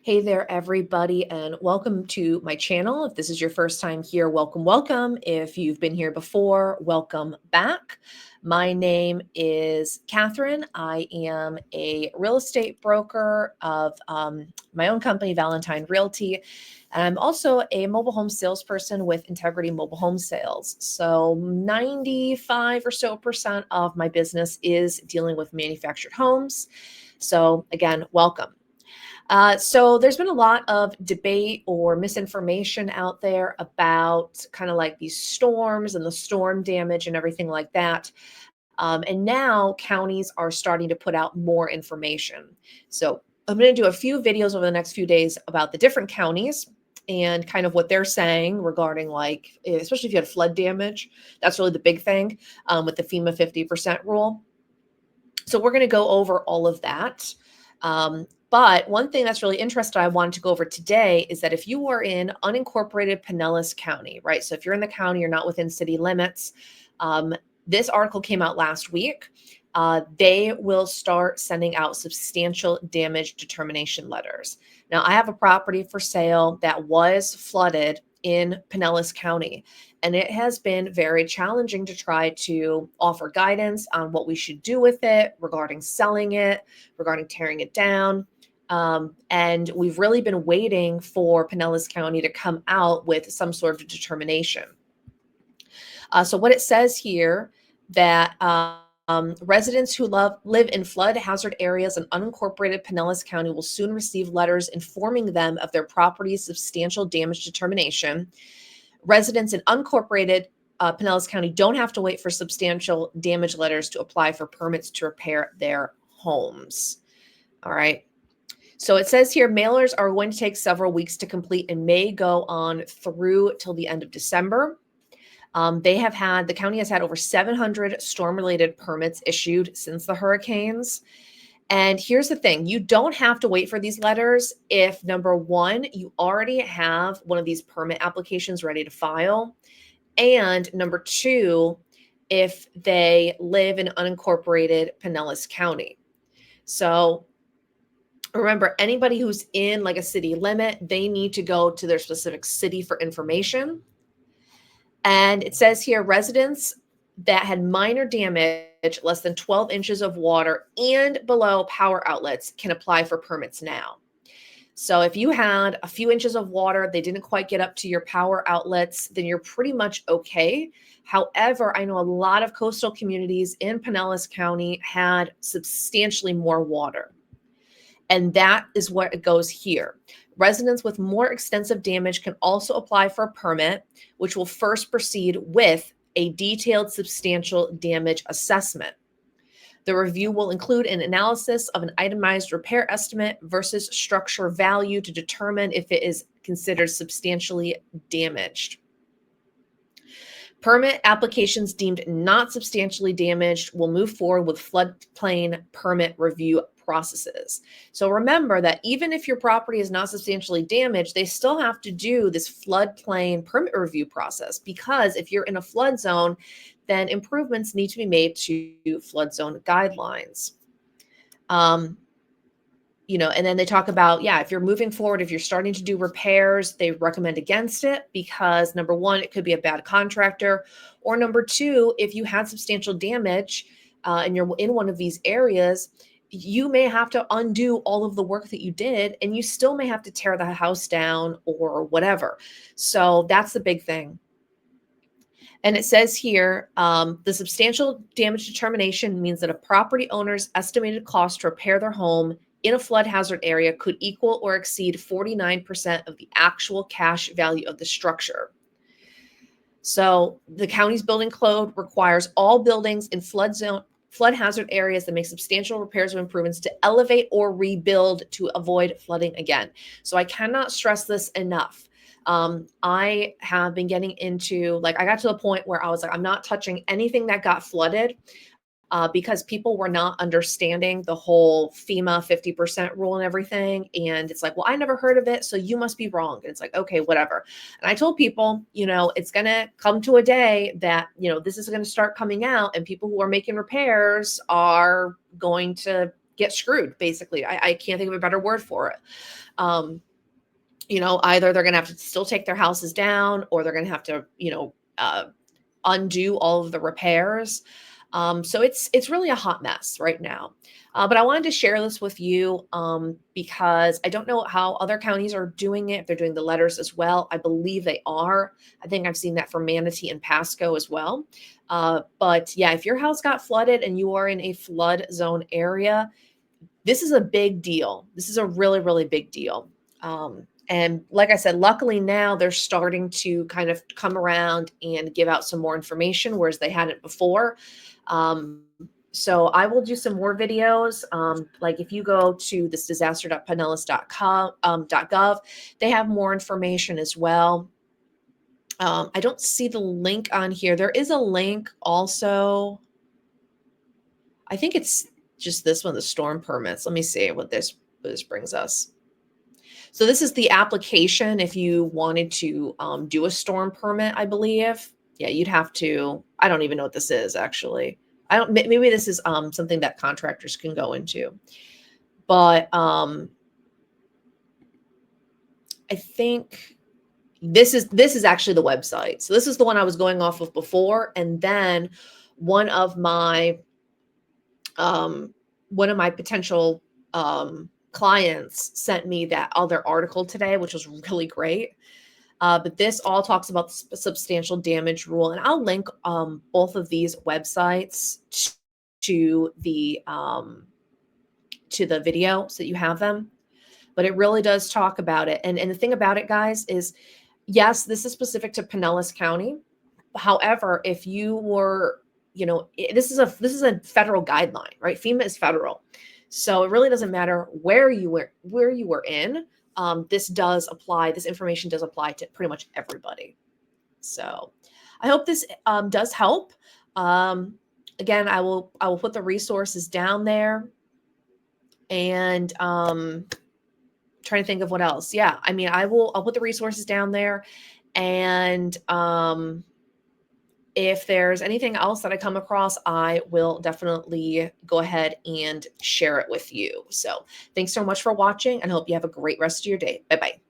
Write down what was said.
Hey there, everybody, and welcome to my channel. If this is your first time here, welcome, welcome. If you've been here before, welcome back. My name is Kathryn. I am a real estate broker of my own company, Valentine Realty. And I'm also a mobile home salesperson with Integrity Mobile Home Sales. So 95 or so percent of my business is dealing with manufactured homes. So again, welcome. So there's been a lot of debate or misinformation out there about kind of like these storms and the storm damage and everything like that. And now counties are starting to put out more information. So I'm going to do a few videos over the next few days about the different counties and kind of what they're saying regarding like, especially if you had flood damage. That's really the big thing with the FEMA 50% rule. So we're going to go over all of that. But one thing that's really interesting I wanted to go over today is that if you are in unincorporated Pinellas County, right? So if you're in the county, you're not within city limits. This article came out last week. They will start sending out substantial damage determination letters. Now, I have a property for sale that was flooded in Pinellas County, and it has been very challenging to try to offer guidance on what we should do with it regarding selling it, regarding tearing it down. And we've really been waiting for Pinellas County to come out with some sort of determination. So what it says here that residents who live in flood hazard areas in unincorporated Pinellas County will soon receive letters informing them of their property's substantial damage determination. Residents in unincorporated Pinellas County don't have to wait for substantial damage letters to apply for permits to repair their homes. All right. So it says here mailers are going to take several weeks to complete and may go on through till the end of December. The county has had over 700 storm-related permits issued since the hurricanes. And here's the thing, you don't have to wait for these letters if, number one, you already have one of these permit applications ready to file. And number two, if they live in unincorporated Pinellas County. So remember, anybody who's in like a city limit, they need to go to their specific city for information. And it says here, residents that had minor damage, less than 12 inches of water and below power outlets can apply for permits now. So if you had a few inches of water, they didn't quite get up to your power outlets, then you're pretty much okay. However, I know a lot of coastal communities in Pinellas County had substantially more water. And that is what it goes here. Residents with more extensive damage can also apply for a permit, which will first proceed with a detailed substantial damage assessment. The review will include an analysis of an itemized repair estimate versus structure value to determine if it is considered substantially damaged. Permit applications deemed not substantially damaged will move forward with floodplain permit review processes. So remember that even if your property is not substantially damaged, they still have to do this floodplain permit review process, because if you're in a flood zone, then improvements need to be made to flood zone guidelines. And then they talk about, if you're moving forward, if you're starting to do repairs, they recommend against it because number one, it could be a bad contractor, or number two, if you had substantial damage and you're in one of these areas, you may have to undo all of the work that you did and you still may have to tear the house down or whatever. So that's the big thing. And it says here, the substantial damage determination means that a property owner's estimated cost to repair their home in a flood hazard area could equal or exceed 49% of the actual cash value of the structure. So the county's building code requires all buildings in flood hazard areas that make substantial repairs or improvements to elevate or rebuild to avoid flooding again. So I cannot stress this enough. I have been getting into, I got to the point where I was like, I'm not touching anything that got flooded because people were not understanding the whole FEMA 50% rule and everything. And it's like, well, I never heard of it, so you must be wrong. And it's like, okay, whatever. And I told people, it's going to come to a day that, this is going to start coming out and people who are making repairs are going to get screwed, basically. I can't think of a better word for it. Either they're going to have to still take their houses down, or they're going to have to, undo all of the repairs. So it's really a hot mess right now. But I wanted to share this with you because I don't know how other counties are doing it. If they're doing the letters as well, I believe they are. I think I've seen that for Manatee and Pasco as well. But yeah, if your house got flooded and you are in a flood zone area, this is a big deal. This is a really, really big deal. And like I said, luckily now they're starting to kind of come around and give out some more information, whereas they hadn't before. So I will do some more videos. Like if you go to this disaster.pinellas.gov, they have more information as well. I don't see the link on here. There is a link also. I think it's just this one, the storm permits. Let me see what this brings us. So this is the application if you wanted to do a storm permit, I believe. Yeah, you'd have to, I don't even know what this is actually. Maybe this is something that contractors can go into. But I think this is actually the website. So this is the one I was going off of before. And then one of my potential clients sent me that other article today, which was really great. But this all talks about the substantial damage rule, and I'll link both of these websites to the video so that you have them. But it really does talk about it, and the thing about it, guys, is yes, this is specific to Pinellas County. However, if you were, this is a federal guideline, right? FEMA is federal. So it really doesn't matter where you were in. This does apply. This information does apply to pretty much everybody. So I hope this does help. Again, I will put the resources down there, and trying to think of what else. Yeah, I mean, I'll put the resources down there, and if there's anything else that I come across, I will definitely go ahead and share it with you. So thanks so much for watching, and I hope you have a great rest of your day. Bye-bye.